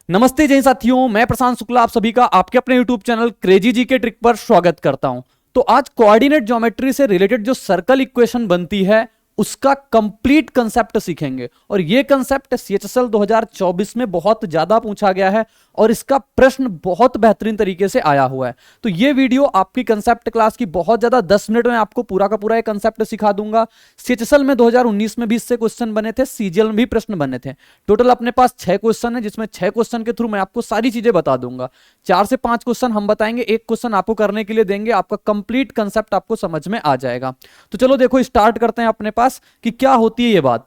नमस्ते जय साथियों, मैं प्रशांत शुक्ला आप सभी का आपके अपने YouTube चैनल क्रेजी जी के ट्रिक पर स्वागत करता हूं। तो आज कोऑर्डिनेट ज्योमेट्री से रिलेटेड जो सर्कल इक्वेशन बनती है उसका कंप्लीट कंसेप्ट सीखेंगे और ये कंसेप्ट CHSL 2024 में बहुत ज्यादा पूछा गया है और इसका प्रश्न बहुत बेहतरीन तरीके से आया हुआ है। तो ये वीडियो आपकी कंसेप्ट क्लास की बहुत ज्यादा 10 मिनट में आपको पूरा का पूरा एक कंसेप्ट सिखा दूंगा। CHSL में 2019 में भी इससे क्वेश्चन बने थे, CGL में भी प्रश्न बने थे। टोटल अपने पास 6 क्वेश्चन है जिसमें 6 क्वेश्चन के थ्रू मैं आपको सारी चीजें बता दूंगा। 4 से 5 क्वेश्चन हम बताएंगे, एक क्वेश्चन आपको करने के लिए देंगे, आपका कंप्लीट कंसेप्ट आपको समझ में आ जाएगा। तो चलो देखो स्टार्ट करते हैं अपने पास कि क्या होती है ये बात।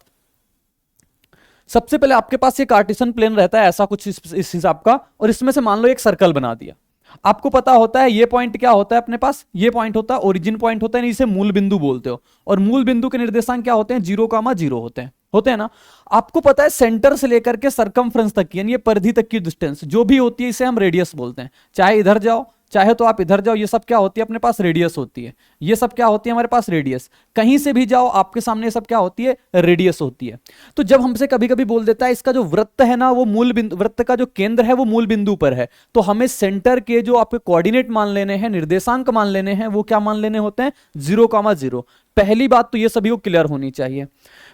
सबसे पहले आपके पास ये कार्टेशियन प्लेन रहता है ऐसा कुछ इस हिसाब का, और इसमें से मान लो एक सर्कल बना दिया। आपको पता होता है ये पॉइंट क्या होता है, अपने पास ये पॉइंट होता है ओरिजिन पॉइंट होता है, इसे मूल बिंदु बोलते हो। और मूल बिंदु के निर्देशांक क्या होते हैं, 0,0 होते हैं ना। आपको पता है सेंटर से लेकर के सरकमफ्रेंस तक की यानी ये परिधि तक की डिस्टेंस जो भी होती है इसे हम रेडियस बोलते हैं। चाहे इधर जाओ चाहे तो आप इधर जाओ, ये सब क्या होती है अपने पास रेडियस होती है। ये सब क्या होती है हमारे पास रेडियस। कहीं से भी जाओ आपके सामने ये सब क्या होती है, रेडियस होती है। तो जब हमसे कभी कभी बोल देता है इसका जो वृत्त है ना वो मूल बिंदु, वृत्त का जो केंद्र है वो मूल बिंदु पर है, तो हमें सेंटर के जो आपके कोऑर्डिनेट मान लेने हैं, निर्देशांक मान लेने हैं, वो क्या मान लेने होते हैं, 0,0। पहली बात तो ये सभी को क्लियर होनी चाहिए।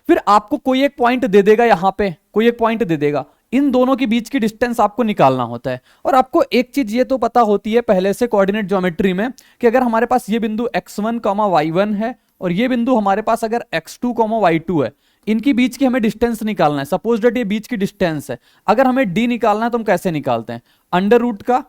फिर आपको कोई एक पॉइंट दे देगा, यहां पे कोई एक पॉइंट दे देगा, इन दोनों के बीच की डिस्टेंस आपको निकालना होता है। और आपको एक चीज ये तो पता होती है पहले से कोऑर्डिनेट ज्योमेट्री में कि अगर हमारे पास ये बिंदु x1, y1 है और ये बिंदु हमारे पास अगर x2, y2 है, इनकी बीच की हमें डिस्टेंस निकालना है। सपोज दैट ये बीच की डिस्टेंस है, अगर हमें d निकालना है तो हम कैसे निकालते हैं, अंडर रूट का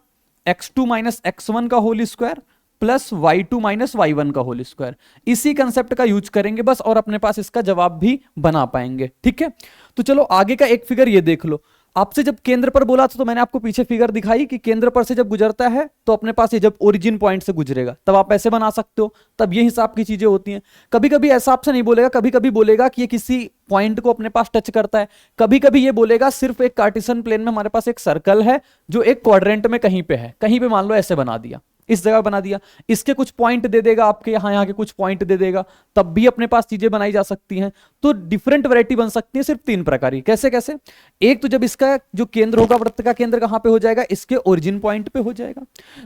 x2 माइनस x1 का whole square plus y2 minus y1 का होल स्क्वायर। इसी कंसेप्ट का यूज करेंगे बस, और अपने पास इसका जवाब भी बना पाएंगे। ठीक है, तो चलो आगे का एक फिगर ये देख लो। आपसे जब केंद्र पर बोला था तो मैंने आपको पीछे फिगर दिखाई कि केंद्र पर से जब गुजरता है तो अपने पास ये जब ओरिजिन पॉइंट से गुजरेगा तब आप ऐसे बना सकते हो, तब ये हिसाब की चीजें होती हैं। कभी कभी ऐसा आपसे नहीं बोलेगा, कभी कभी बोलेगा कि ये किसी पॉइंट को अपने पास टच करता है, कभी कभी ये बोलेगा सिर्फ एक कार्टेशियन प्लेन में हमारे पास एक सर्कल है जो एक क्वाड्रेंट में कहीं पे है, कहीं पे मान लो ऐसे बना दिया, इस जगह बना दिया, इसके कुछ पॉइंट दे देगा, आपके यहाँ के कुछ पॉइंट दे देगा, तब भी अपने पास चीजें बनाई जा सकती हैं। तो डिफरेंट वैरायटी बन सकती है सिर्फ 3 प्रकार की। कैसे कैसे, एक तो जब इसका जो केंद्र होगा, वृत्त का केंद्र कहां पे हो जाएगा, इसके ओरिजिन पॉइंट पे हो जाएगा।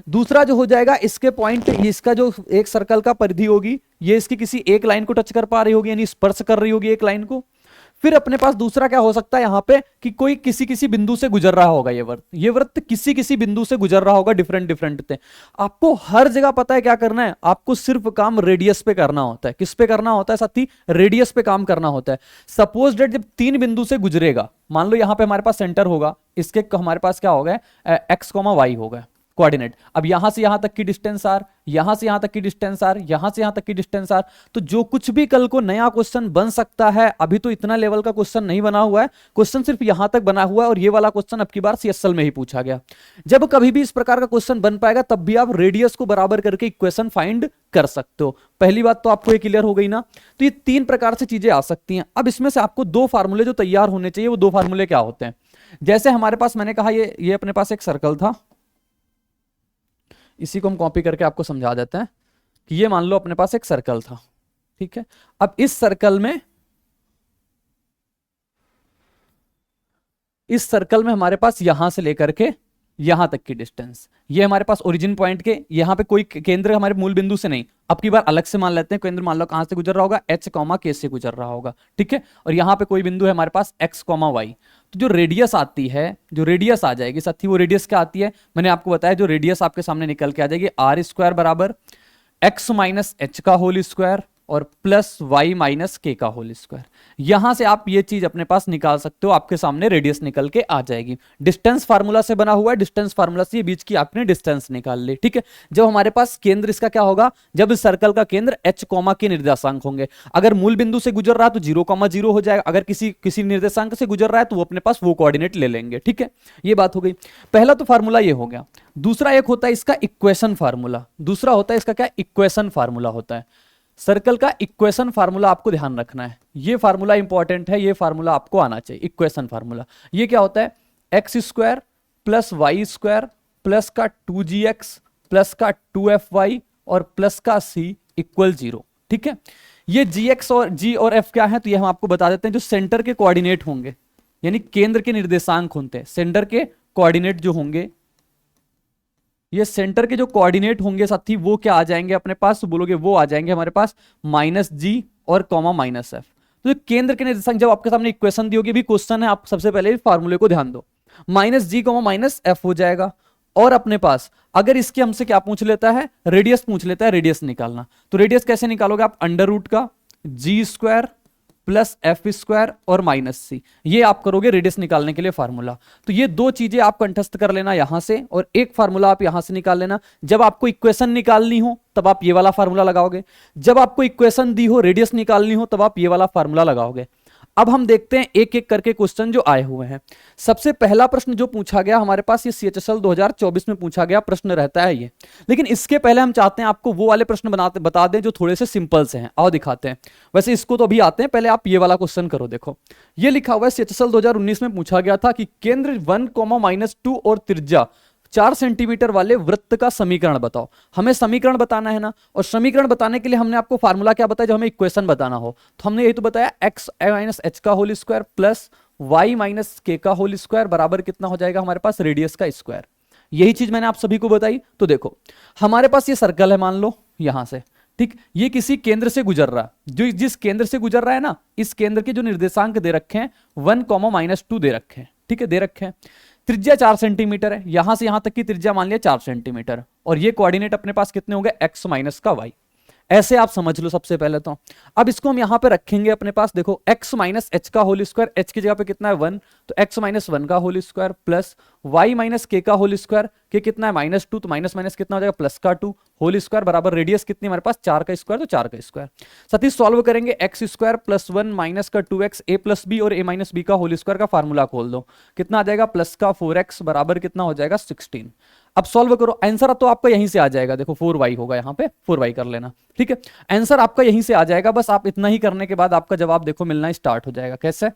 दूसरा जो हो जाएगा इसके पॉइंट, इसका जो एक सर्कल का परिधि होगी ये इसकी किसी एक लाइन को टच कर पा रही होगी यानी स्पर्श कर रही होगी एक लाइन को। फिर अपने पास दूसरा क्या हो सकता है यहां पे कि कोई किसी किसी बिंदु से गुजर रहा होगा, ये वृत्त किसी किसी बिंदु से गुजर रहा होगा, डिफरेंट डिफरेंट थे। आपको हर जगह पता है क्या करना है, आपको सिर्फ काम रेडियस पे करना होता है। किस पे करना होता है साथी, रेडियस पे काम करना होता है। सपोज डेट जब 3 बिंदु से गुजरेगा, मान लो यहां पे हमारे पास सेंटर होगा, इसके हमारे पास क्या होगा, x, y होगा कोऑर्डिनेट। अब यहां से यहां तक की डिस्टेंस आर, यहां से यहां तक की डिस्टेंस आर, यहां से यहां तक की डिस्टेंस आर। तो जो कुछ भी कल को नया क्वेश्चन बन सकता है, अभी तो इतना लेवल का क्वेश्चन नहीं बना हुआ है, क्वेश्चन सिर्फ यहां तक बना हुआ है और ये वाला क्वेश्चन अब की बार CSL में ही पूछा गया। जब कभी भी इस प्रकार का क्वेश्चन बन पाएगा तब भी आप रेडियस को बराबर करके इक्वेशन फाइंड कर सकते हो। पहली बात तो आपको ये क्लियर हो गई ना। तो ये 3 प्रकार से चीजें आ सकती हैं। अब इसमें से आपको 2 फार्मूले जो तैयार होने चाहिए, वो 2 फार्मूले क्या होते हैं। जैसे हमारे पास मैंने कहा ये अपने पास एक सर्कल था, इसी को हम कॉपी करके आपको समझा देते हैं कि ये मान लो अपने पास एक सर्कल था। ठीक है, अब इस सर्कल में हमारे पास यहां से लेकर के यहां तक की डिस्टेंस, ये हमारे पास ओरिजिन पॉइंट के, यहां पे कोई केंद्र हमारे मूल बिंदु से नहीं, अब की बार अलग से मान लेते हैं केंद्र, मान लो कहां से गुजर रहा होगा, h, k से गुजर रहा होगा। ठीक है, और यहां पे कोई बिंदु है हमारे पास x, y। तो जो रेडियस आती है, जो रेडियस आ जाएगी साथी, वो रेडियस क्या आती है, मैंने आपको बताया, जो रेडियस आपके सामने निकल के आ जाएगी r² बराबर x माइनस h का होल स्क्वायर और प्लस y माइनस k का होल स्क्वायर। यहां से आप ये चीज अपने पास निकाल सकते हो, आपके सामने रेडियस निकल के आ जाएगी। डिस्टेंस फार्मूला से बना हुआ है, डिस्टेंस फार्मूला से ये बीच की आपने डिस्टेंस निकाल ली। ठीक है, जब हमारे पास केंद्र इसका क्या होगा, जब इस सर्कल का केंद्र h, के निर्देशांक होंगे, अगर मूल बिंदु से गुजर रहा है तो 0,0 हो जाएगा, अगर किसी निर्देशांक से गुजर रहा है तो वो अपने पास वो कोऑर्डिनेट ले लेंगे। ठीक है, ये बात हो गई। पहला तो फार्मूला ये हो गया। दूसरा एक होता है इसका इक्वेशन फार्मूला, दूसरा होता है इसका क्या, इक्वेशन फार्मूला होता है। सर्कल का इक्वेशन फार्मूला आपको ध्यान रखना है, ये फार्मूला इंपॉर्टेंट है, ये फार्मूला आपको आना चाहिए। इक्वेशन फार्मूला ये क्या होता है, x² प्लस y² प्लस का 2gx प्लस का 2fy और प्लस का c इक्वल 0। ठीक है, ये gx और g और f क्या है, तो ये हम आपको बता देते हैं, जो सेंटर के कोऑर्डिनेट होंगे यानी केंद्र के निर्देशांक होते हैं, सेंटर के कोऑर्डिनेट जो होंगे, ये सेंटर के जो कोऑर्डिनेट होंगे साथी, वो क्या आ जाएंगे अपने पास, तो बोलोगे वो आ जाएंगे हमारे पास -g और कॉमा -f। तो ये केंद्र के निर्देशांक, जब आपके सामने इक्वेशन दी होगी, भी क्वेश्चन है, आप सबसे पहले फार्मूले को ध्यान दो, -g -f हो जाएगा। और अपने पास अगर इसके हमसे क्या पूछ लेता है, रेडियस पूछ लेता है, रेडियस निकालना, तो रेडियस कैसे निकालोगे आप, अंडर रूट का g² प्लस f² और -c, ये आप करोगे रेडियस निकालने के लिए फार्मूला। तो ये दो चीजें आप कंठस्थ कर लेना यहां से, और एक फार्मूला आप यहां से निकाल लेना। जब आपको इक्वेशन निकालनी हो तब आप ये वाला फार्मूला लगाओगे, जब आपको इक्वेशन दी हो रेडियस निकालनी हो तब आप ये वाला फार्मूला लगाओगे। अब हम देखते हैं एक एक करके क्वेश्चन जो आए हुए हैं। सबसे पहला प्रश्न जो पूछा गया हमारे पास, ये CHSL 2024 में पूछा गया प्रश्न रहता है ये। लेकिन इसके पहले हम चाहते हैं आपको वो वाले प्रश्न बता दें जो थोड़े से सिंपल से हैं। आओ दिखाते हैं, वैसे इसको तो अभी आते हैं, पहले आप ये वाला क्वेश्चन करो। देखो ये लिखा हुआ है, CHSL 2019 में पूछा गया था कि केंद्र 1, -2 और त्रिज्या 4 सेंटीमीटर वाले वृत्त का समीकरण बताओ। हमें समीकरण बताना है ना, और समीकरण बताने के लिए हमने आपको फार्मूला क्या बताया, जब हमें इक्वेशन बताना हो तो हमने यही तो बताया, x - h का whole square plus y - k का होल स्क्वायर बराबर कितना हो जाएगा हमारे पास, रेडियस का स्क्वायर। यही चीज मैंने आप सभी को बताई। तो देखो हमारे पास ये सर्कल है, मान लो यहां से, ठीक, ये किसी केंद्र से गुजर रहा है, जो जिस केंद्र से गुजर रहा है ना, इस केंद्र के जो निर्देशांक दे रखे हैं 1, -2 दे रखे हैं, ठीक है, दे रखे हैं। त्रिज्या 4 सेंटीमीटर है, यहां से यहां तक की त्रिज्या मान लिया 4 सेंटीमीटर, और ये कोऑर्डिनेट अपने पास कितने होंगे, x - का y। ऐसे आप समझ लो सबसे पहले तो। अब इसको हम यहां पे रखेंगे अपने पास, देखो x - h का होल स्क्वायर, h की जगह पे कितना है 1, तो x - 1 का whole square plus y - k का होल स्क्वायर, के कितना है -2, तो माइनस माइनस कितना हो जाएगा, प्लस का 2 होल स्क्वायर बराबर रेडियस कितनी हमारे पास, 4 का स्क्वायर, तो 4 का स्क्वायर। साथ ही सॉल्व करेंगे, x² + 1 माइनस का 2x a + b और a - b का होल स्क्वायर का फार्मूला खोल दो, कितना आ जाएगा, प्लस का 4x बराबर कितना हो जाएगा, 16। अब सॉल्व करो, आंसर तो आपका यहीं से आ जाएगा, देखो 4y होगा, यहाँ पे 4y कर लेना, ठीक है, आंसर आपका यहीं से आ जाएगा। बस आप इतना ही करने के बाद आपका जवाब देखो मिलना स्टार्ट हो जाएगा। कैसे,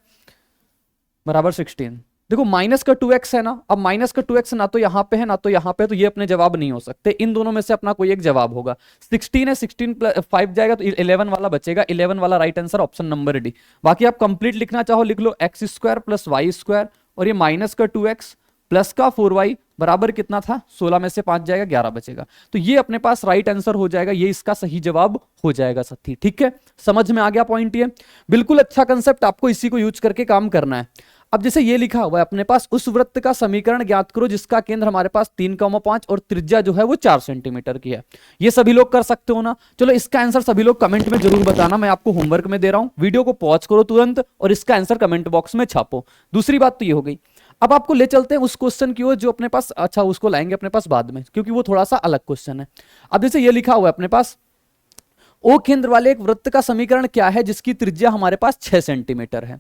बराबर 16। देखो माइनस का 2x है ना, अब माइनस का 2x ना तो यहाँ पे है ना तो यहाँ पे, तो ये अपने जवाब नहीं हो सकते, इन दोनों में से अपना कोई एक जवाब होगा। 16 है, 16 + 5 जाएगा तो 11 वाला बचेगा, 11 वाला right answer option number D. बाकी आप कंप्लीट लिखना चाहो लिख लो, x² + y² और ये माइनस का 2x प्लस का 4y बराबर कितना था, 16 में से 5 जाएगा, 11 बचेगा, तो ये अपने पास राइट आंसर हो जाएगा, ये इसका सही जवाब हो जाएगा साथी। ठीक है, समझ में आ गया पॉइंट, ये बिल्कुल अच्छा कंसेप्ट, आपको इसी को यूज करके काम करना है। अब जैसे ये लिखा हुआ है अपने पास, उस वृत्त का समीकरण ज्ञात करो जिसका केंद्र हमारे पास 3,5 और त्रिज्या जो है वो 4 सेंटीमीटर की है। ये सभी लोग कर सकते हो ना, चलो इसका आंसर सभी लोग कमेंट में जरूर बताना, मैं आपको होमवर्क में दे रहा हूं, वीडियो को पॉज करो तुरंत और इसका आंसर कमेंट बॉक्स में छापो। दूसरी बात तो ये हो गई, अब आपको ले चलते हैं उस क्वेश्चन की ओर जो अपने पास, अच्छा उसको लाएंगे अपने पास बाद में क्योंकि वो थोड़ा सा अलग क्वेश्चन है। अब जैसे ये लिखा हुआ है अपने पास, ओ केंद्र वाले एक वृत्त का समीकरण क्या है जिसकी त्रिज्या हमारे पास 6 सेंटीमीटर है।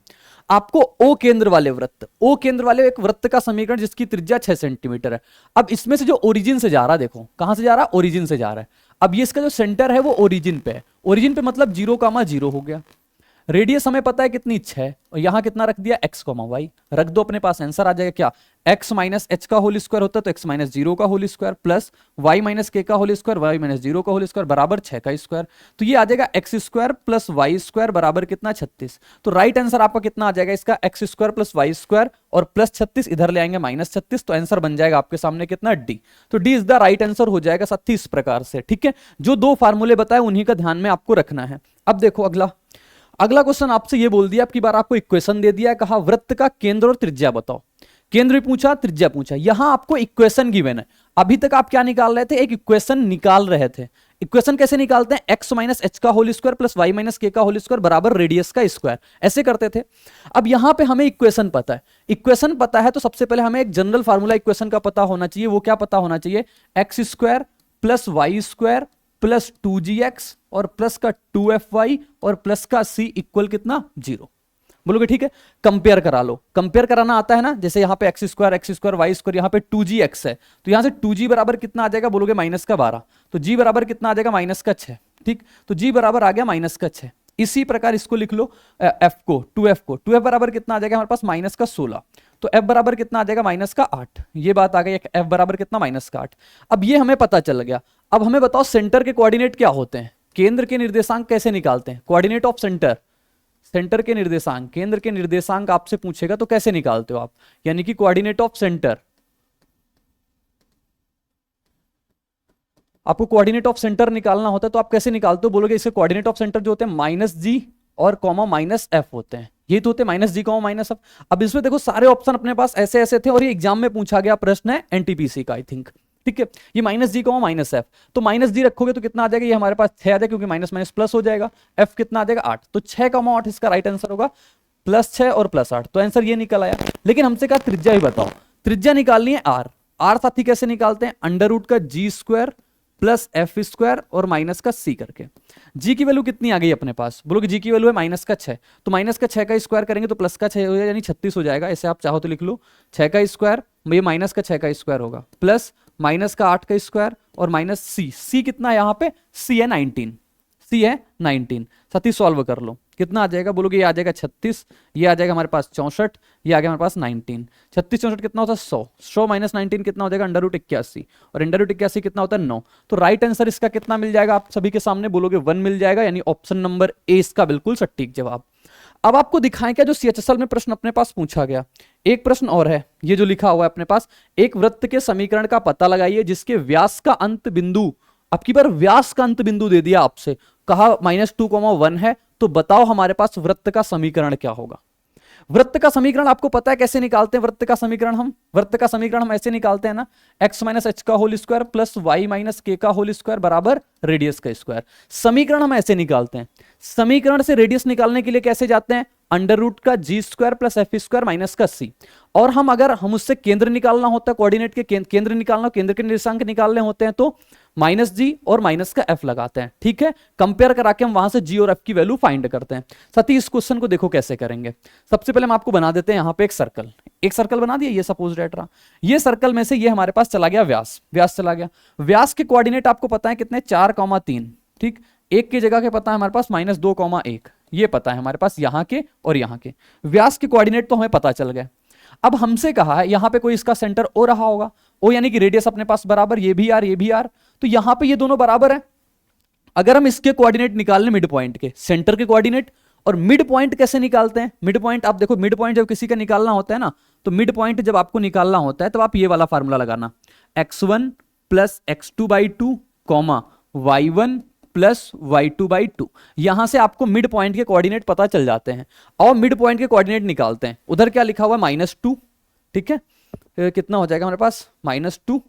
आपको ओ केंद्र वाले एक वृत्त का समीकरण जिसकी त्रिज्या 6 सेंटीमीटर है। अब इसमें से जो ओरिजिन से जा रहा है, देखो कहां से जा रहा है, ओरिजिन से जा रहा है। अब ये इसका जो सेंटर है वो ओरिजिन पे है, ओरिजिन पे मतलब 0,0 हो गया। रेडियस हमें पता है कितनी 6 और यहां कितना रख दिया x, y रख दो, अपने पास आंसर आ जाएगा क्या, x - h का होल स्क्वायर होता है तो x - 0 का whole square plus y - k का होल स्क्वायर, y - 0 का होल स्क्वायर बराबर 6 का स्क्वायर, तो ये आ जाएगा x² + y² बराबर कितना 36। तो राइट आंसर आपका कितना आ जाएगा इसका, x² + y² और प्लस 36 इधर ले आएंगे -36, तो आंसर बन जाएगा आपके सामने कितना, डी। तो D is the right answer हो जाएगा साथी इस प्रकार से। ठीक है, जो दो फार्मूले बताए उन्हीं का ध्यान में आपको रखना है। अब देखो अगला क्वेश्चन आपसे ये बोल दिया, अब की बार आपको इक्वेशन दे दिया है, कहा वृत्त का केंद्र और त्रिज्या बताओ। केंद्र भी पूछा, त्रिज्या पूछा, यहां आपको इक्वेशन गिवन है। अभी तक आप क्या निकाल रहे थे, एक इक्वेशन निकाल रहे थे। इक्वेशन कैसे निकालते हैं, x - h का whole square plus y - k का होल स्क्वायर बराबर रेडियस का स्क्वायर, ऐसे करते थे। अब यहां पे हमें इक्वेशन पता है, इक्वेशन पता है तो सबसे पहले हमें एक जनरल फार्मूला इक्वेशन का पता होना चाहिए। वो क्या पता होना चाहिए, x² + y² प्लस 2gx और प्लस का 2fy और प्लस का c इक्वल कितना, 0। बोलोगे ठीक है, कंपेयर करा लो, कंपेयर कराना आता है ना, जैसे यहाँ पे x² y², यहाँ पे 2gx है तो यहाँ से 2g बराबर कितना आ जाएगा, बोलोगे -12, तो g बराबर कितना आ जाएगा, -6। ठीक, तो g बराबर आ गया -6। इसी प्रकार इसको लिख लो, f को 2f बराबर कितना आ जाएगा हमारे पास, -16, तो f बराबर कितना आ जाएगा, -8। ये बात आ गई, f बराबर कितना, -8। अब ये हमें पता चल गया। अब हमें बताओ सेंटर के कोऑर्डिनेट क्या होते हैं, केंद्र के निर्देशांक कैसे निकालते हैं, कोऑर्डिनेट ऑफ सेंटर, सेंटर के निर्देशांक, केंद्र के निर्देशांक आपसे पूछेगा तो कैसे निकालते हो आप, यानी कि कोऑर्डिनेट ऑफ सेंटर, आपको कोऑर्डिनेट ऑफ सेंटर निकालना होता है तो आप कैसे निकालते हो, बोलोगे इसके कोऑर्डिनेट ऑफ सेंटर जो होते हैं माइनस जी और कॉमा माइनस एफ होते हैं, ये तो होते हैं माइनस जी कॉमा माइनस एफ। अब इसमें देखो सारे ऑप्शन अपने पास ऐसे ऐसे थे और ये एग्जाम में पूछा गया प्रश्न है एनटीपीसी का आई थिंक, ठीक है। ये माइनस जी कॉमा माइनस एफ, तो माइनस जी रखोगे तो कितना आ जाएगा, ये हमारे पास 6 आ जाएगा क्योंकि माइनस माइनस प्लस हो जाएगा, एफ कितना आ जाएगा 8, तो 6,8 इसका राइट आंसर होगा, +6 और +8, तो आंसर ये निकल आया। लेकिन हमसे कहा त्रिज्या ही बताओ, त्रिज्या निकालनी है आर, आर साथी कैसे निकालते हैं, √g² प्लस एफ स्क्वायर और माइनस का सी करके। जी की वैल्यू कितनी आ गई अपने पास, बोलोगे जी की वैल्यू है -6, तो -6 का स्क्वायर करेंगे तो +6 हो जाएगा यानी 36 हो जाएगा, ऐसे आप चाहो तो लिख लो 6 का स्क्वायर, ये -6 का स्क्वायर होगा प्लस -8 का स्क्वायर और माइनस सी कितना है यहाँ पे, सी है 19, सी है 19, साथ ही सॉल्व कर लो कितना आ जाएगा, बोलोगे ये आ जाएगा 36, ये आ जाएगा हमारे पास 64, ये आ गया हमारे पास 19, 36 64 कितना होता है 100, 100 माइनस 19 कितना हो जाएगा √81 और √81 कितना होता है 9, तो राइट आंसर इसका कितना मिल जाएगा आप सभी के सामने, बोलोगे 1 मिल जाएगा, यानी ऑप्शन नंबर ए इसका बिल्कुल सटीक जवाब। अब आपको दिखाएं क्या जो CHSL में प्रश्न अपने पास पूछा गया, एक प्रश्न और है, ये जो लिखा हुआ है अपने पास, एक वृत्त के समीकरण का पता लगाइए जिसके व्यास का अंत बिंदु, अब की बार व्यास का अंत बिंदु दे दिया आपसे, कहा -2,1 है, तो बताओ हमारे पास वृत्त का समीकरण क्या होगा। वृत्त का समीकरण आपको पता है कैसे निकालते हैं, वृत्त का समीकरण हम ऐसे निकालते हैं ना, x - h का whole square plus y - k का होल स्क्वायर बराबर रेडियस का स्क्वायर। समीकरण हम ऐसे निकालते हैं, समीकरण से रेडियस निकालने के लिए कैसे जाते हैं, √g² प्लस f² माइनस का c, और अगर हम उससे केंद्र निकालना होता है, कोऑर्डिनेट के केंद्र निकालना, केंद्र के निर्देशांक निकालने होते हैं तो -g और माइनस का f लगाते हैं, ठीक है। कंपेयर करा के हम वहां से g और f की वैल्यू फाइंड करते हैं। साथ ही इस क्वेश्चन को देखो कैसे करेंगे, सबसे पहले हम आपको बना देते हैं यहाँ पे एक सर्कल बना दिया, ये सपोज डेट रहा, ये सर्कल में से ये हमारे पास चला गया व्यास चला गया, व्यास के कोऑर्डिनेट आपको पता है कितने 4,3, ठीक, एक की जगह के पता है हमारे पास -2,1, ये पता है हमारे पास यहाँ के और यहाँ के, व्यास के कोऑर्डिनेट तो हमें पता चल गए। अब हमसे कहा है यहां पे कोई इसका सेंटर ओ रहा होगा, ओ यानी कि रेडियस अपने पास बराबर, ये भी आर, तो यहां पे ये दोनों बराबर है। अगर हम इसके कोऑर्डिनेट निकाल लें मिड पॉइंट के, सेंटर के कोऑर्डिनेट, और मिड पॉइंट कैसे निकालते हैं, मिड पॉइंट आप देखो, मिड पॉइंट जब किसी का निकालना होता है ना, तो मिड पॉइंट जब आपको निकालना होता है तो आप ये वाला फार्मूला लगाना, x1 plus x2/2 comma y1 plus y2/2, यहां से आपको मिड पॉइंट के कोऑर्डिनेट पता चल जाते हैं और मिड पॉइंट के कोऑर्डिनेट निकालते हैं। उधर क्या लिखा हुआ है -2, ठीक है, कितना हो जाएगा हमारे पास -2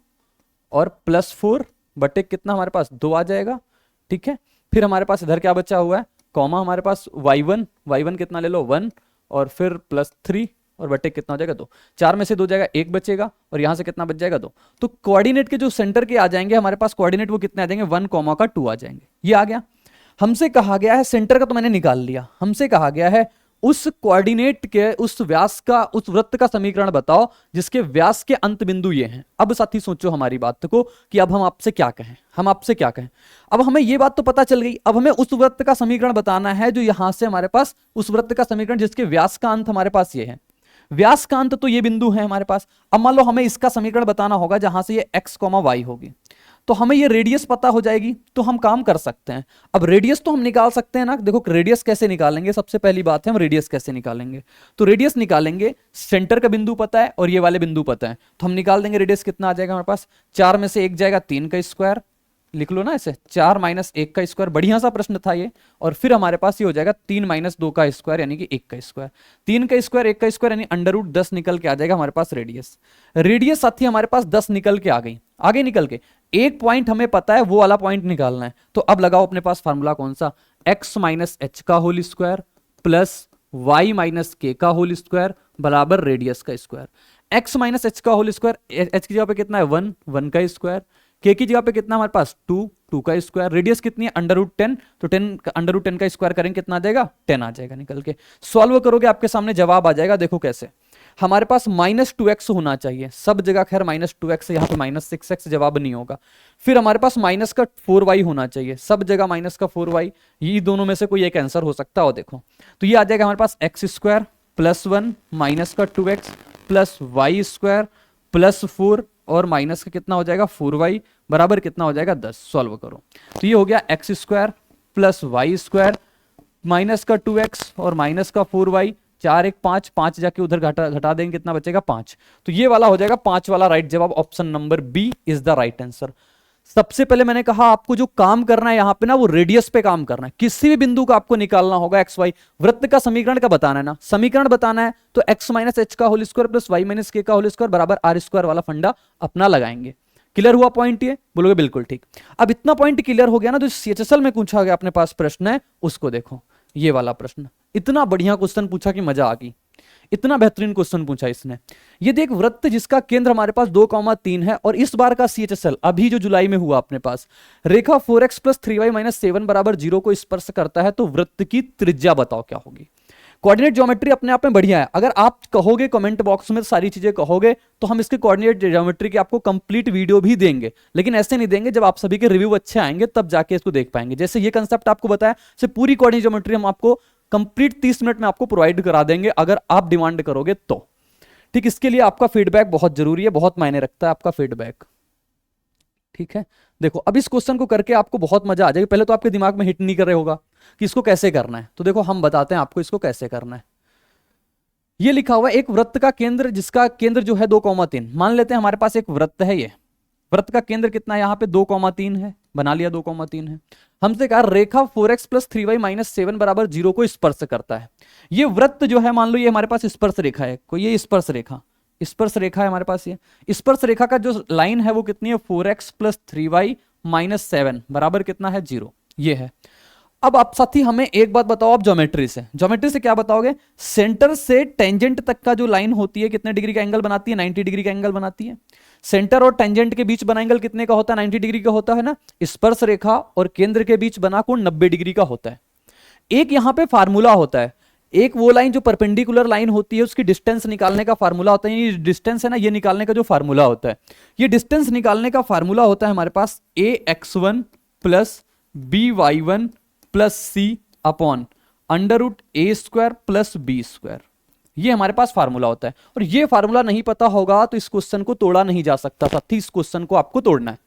और +4 बटे कितना हमारे पास 2 आ जाएगा, ठीक है। फिर हमारे पास इधर क्या बचा हुआ है, कॉमा हमारे पास y1 कितना ले लो 1 और फिर +3 और बटे कितना हो जाएगा 2, 4 में से 2 जाएगा 1 बचेगा और यहां से कितना बच जाएगा 2, तो कोऑर्डिनेट के जो सेंटर के आ जाएंगे हमारे पास कोऑर्डिनेट वो कितने आ जाएंगे 1,2 आ जाएंगे, ये आ गया। हमसे कहा गया है सेंटर का तो मैंने निकाल लिया, हमसे कहा गया है उस कोऑर्डिनेट के उस व्यास का, उस वृत्त का समीकरण बताओ जिसके व्यास के अंत बिंदु ये हैं। अब साथी सोचो हमारी बात को कि अब हम आपसे क्या कहें, अब हमें ये बात तो पता चल गई, अब हमें उस वृत्त का समीकरण बताना है जो यहां से हमारे पास, उस वृत्त का समीकरण जिसके व्यास का अंत हमारे पास ये है, व्यास का अंत तो ये बिंदु है हमारे पास। अब मान लो हमें इसका समीकरण बताना होगा जहां से ये x, y होगी, तो हमें ये रेडियस पता हो जाएगी, तो हम काम कर सकते हैं। अब रेडियस तो हम निकाल सकते हैं ना, देखो रेडियस कैसे निकालेंगे, सबसे पहली बात है हम रेडियस कैसे निकालेंगे, तो रेडियस निकालेंगे, सेंटर का बिंदु पता है और ये वाले बिंदु पता है, तो हम निकाल देंगे रेडियस कितना आ जाएगा हमारे पास, 4 में से 1 जाएगा 3 का स्क्वायर, लिख लो ना ऐसे, 4 - 1 का स्क्वायर, बढ़िया सा प्रश्न था ये, और फिर हमारे पास ये हो जाएगा 3 - 2 का स्क्वायर यानी कि 1 का स्क्वायर, 3 का स्क्वायर 1 का स्क्वायर यानी √10 निकल के आ जाएगा हमारे पास रेडियस साथी हमारे पास 10 निकल के आ गई, आगे निकल के एक पॉइंट हमें पता है वो वाला पॉइंट निकालना है, तो अब लगाओ अपने पास फार्मूला कौन सा, x - h का whole square plus y - k का होल स्क्वायर बराबर रेडियस का स्क्वायर। x - h का होल स्क्वायर, h की जगह पे कितना है 1 का स्क्वायर, k की जगह पे कितना हमारे पास 2 का स्क्वायर, रेडियस कितनी है √10, तो 10 का स्क्वायर करेंगे कितना आ जाएगा 10 आ जाएगा निकल के। सॉल्व करोगे आपके सामने जवाब आ जाएगा, देखो कैसे, हमारे पास -2x होना चाहिए सब जगह, खैर -2x, यहाँ पे -6x जवाब नहीं होगा। फिर हमारे पास -4y होना चाहिए सब जगह, -4y, ये दोनों में से कोई एक आंसर हो सकता हो, देखो तो ये आ जाएगा हमारे पास x² +1 -2x प्लस y² +4 और माइनस का कितना हो जाएगा 4y बराबर कितना हो जाएगा 10। सॉल्व करो तो ये हो गया x² + y² माइनस का 2x और माइनस का 4y, 4 1 5, 5 जाके उधर घटा देंगे कितना बचेगा 5, तो ये वाला हो जाएगा 5 वाला राइट जवाब, option number B is the right answer. सबसे पहले मैंने कहा आपको जो काम करना है यहां पे ना, वो रेडियस पे काम करना है। किसी भी बिंदु का आपको निकालना होगा एक्स वाई, वृत्त का समीकरण का बताना है ना, समीकरण बताना है तो एक्स माइनस एच का whole square plus Y minus K का होल स्क्वायर बराबर आर स्क्वायर वाला फंडा अपना लगाएंगे। क्लियर हुआ पॉइंट? ये बोलोगे बिल्कुल ठीक। अब इतना पॉइंट क्लियर हो गया ना, तो सीएचएसएल में पूछा गया अपने पास प्रश्न है, उसको देखो। ये वाला प्रश्न इतना बढ़िया क्वेश्चन पूछा कि मजा आ गई, इतना बेहतरीन क्वेश्चन पूछा इसने। ये देख, वृत्त जिसका केंद्र हमारे पास 2,3 है और इस बार का सीएचएसएल अभी जो जुलाई में हुआ अपने पास, रेखा 4x प्लस 3y माइनस 7 बराबर 0 को स्पर्श करता है, तो वृत्त की त्रिज्या बताओ क्या होगी। कोऑर्डिनेट ज्योमेट्री अपने आप में बढ़िया है, अगर आप कहोगे कमेंट बॉक्स में सारी चीजें कहोगे तो हम इसके कोऑर्डिनेट ज्योमेट्री की आपको कंप्लीट वीडियो भी देंगे, लेकिन ऐसे नहीं देंगे, जब आप सभी के रिव्यू अच्छे आएंगे तब जाके इसको देख पाएंगे। जैसे ये कंसेप्ट आपको बताया, से पूरी कोऑर्डिनेट ज्योमेट्री हम आपको कंप्लीट 30 मिनट में आपको प्रोवाइड करा देंगे अगर आप डिमांड करोगे तो। ठीक, इसके लिए आपका फीडबैक बहुत जरूरी है, बहुत मायने रखता है आपका फीडबैक। ठीक है, देखो अब इस क्वेश्चन को करके आपको बहुत मजा आ जाएगा। पहले तो आपके दिमाग में हिट नहीं कर रहे होगा कि इसको कैसे करना है, तो देखो हम बताते हैं आपको इसको कैसे करना है। ये लिखा हुआ है एक वृत्त का केंद्र, जिसका केंद्र जो है 2,3, मान लेते हैं हमारे पास एक वृत्त है। ये वृत्त का केंद्र कितना है, यहाँ पे 2,3 है, बना लिया 2,3 है। हमसे कहा रेखा 4x प्लस 3y माइनस 7 बराबर 0 को स्पर्श करता है। ये वृत्त जो है, मान लो ये हमारे पास स्पर्श रेखा है, कोई ये स्पर्श रेखा है हमारे पास। ये स्पर्श रेखा का जो लाइन है वो कितनी है, 4x प्लस 3y माइनस 7 बराबर कितना है, 0। ये है। अब आप साथी हमें एक बात बताओ, आप ज्योमेट्री से क्या बताओगे, सेंटर से टेंजेंट तक का जो लाइन होती है कितने डिग्री का एंगल बनाती है, 90 डिग्री का एंगल बनाती है। सेंटर और टेंजेंट के बीच बना एंगल कितने का होता है, 90 डिग्री का होता है ना। स्पर्श रेखा और केंद्र के बीच बना कोण 90 डिग्री का होता है। एक यहां पे फार्मूला होता है, एक वो लाइन जो परपेंडिकुलर लाइन होती है उसकी डिस्टेंस निकालने का फार्मूला होता है। ये डिस्टेंस है ना, ये निकालने का जो फार्मूला होता है, ये डिस्टेंस निकालने का फार्मूला होता है हमारे पास ax1 प्लस by1 प्लस सी अपॉन √a² प्लस b²। ये हमारे पास फार्मूला होता है, और ये फार्मूला नहीं पता होगा तो इस क्वेश्चन को तोड़ा नहीं जा सकता था। इस क्वेश्चन को आपको तोड़ना है।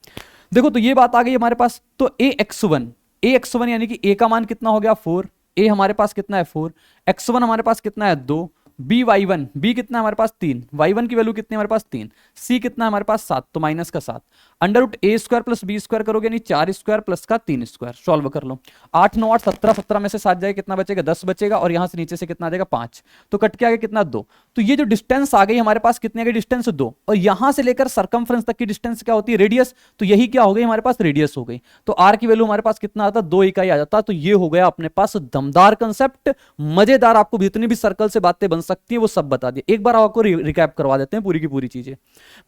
देखो तो ये बात आ गई हमारे पास, तो ax1 यानी कि a का मान कितना हो गया 4, a हमारे पास कितना है 4, x1 हमारे पास कितना है 2, by1 b कितना है हमारे पास 3, y1 की वैल्यू कितनी है हमारे पास 3, c कितना है हमारे पास 7, तो माइनस का 7, √a² प्लस b² करोगे यानी 4² प्लस का 3²। सॉल्व कर लो, 8 9 8 17, 17 में से 7 जाएगा कितना बचेगा, 10 बचेगा, और यहां से नीचे से कितना आ जाएगा 5, तो कट के आ गया कितना 2। तो ये जो डिस्टेंस आ गई हमारे पास कितनी आ गई, डिस्टेंस 2, और यहां से लेकर सर्कमफ्रेंस तक की डिस्टेंस क्या होती है, रेडियस। तो यही क्या हो गई हमारे पास, रेडियस हो गई। तो r की वैल्यू हमारे पास कितना आता, 2 इकाई आ जाता। तो ये हो गया अपने पास दमदार कंसेप्ट, मजेदार। आपको जितनी भी सर्कल से बातें बन सकती है वो सब बता दिए। एक बार आपको रिकैप करवा देते हैं पूरी की पूरी चीजें।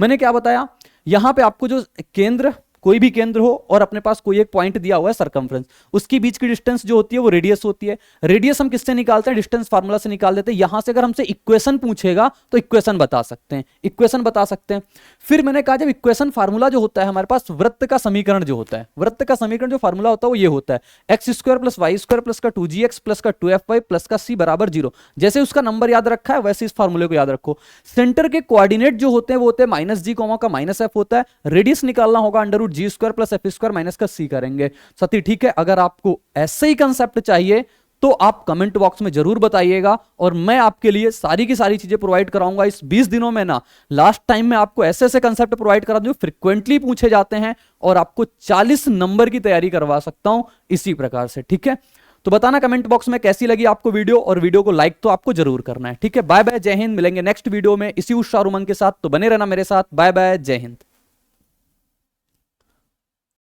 मैंने क्या बताया, यहां पे आपको जो केंद्र, कोई भी केंद्र हो और अपने पास कोई एक पॉइंट दिया हुआ है सर्कमफ्रेंस, उसकी बीच की डिस्टेंस जो होती है वो रेडियस होती है। रेडियस हम किससे निकालते हैं, डिस्टेंस फार्मूला से निकाल देते हैं। यहां से अगर हमसे इक्वेशन पूछेगा तो इक्वेशन बता सकते हैं, फिर मैंने कहा जब इक्वेशन फार्मूला जो होता है हमारे पास, वृत्त का समीकरण जो होता है, वृत्त का समीकरण जो फार्मूला होता है वो ये होता है, x² प्लस y² प्लस का 2gx प्लस का 2fy प्लस का c बराबर 0। जैसे उसका नंबर याद रखा है वैसे इस फार्मूले को याद रखो। सेंटर के कोऑर्डिनेट जो होते हैं वो होते हैं -g, का -f होता है। रेडियस निकालना होगा √g² प्लस f² माइनस का c करेंगे। साथी ठीक है, अगर आपको ऐसे ही कंसेप्ट चाहिए तो आप कमेंट बॉक्स में जरूर बताइएगा, और मैं आपके लिए सारी की सारी चीजें प्रोवाइड कराऊंगा इस 20 दिनों में ना। लास्ट टाइम में आपको ऐसे ऐसे कंसेप्ट प्रोवाइड करा दूं जो फ्रिक्वेंटली पूछे जाते हैं, और आपको 40 नंबर की तैयारी करवा सकता हूं इसी प्रकार से। ठीक है, तो बताना कमेंट बॉक्स में कैसी लगी आपको वीडियो, और वीडियो को लाइक तो आपको जरूर करना है। ठीक है, बाय बाय, जय हिंद। मिलेंगे नेक्स्ट वीडियो में इसी उत्साह और उमंग के साथ, तो बने रहना मेरे साथ। बाय बाय, जय हिंद।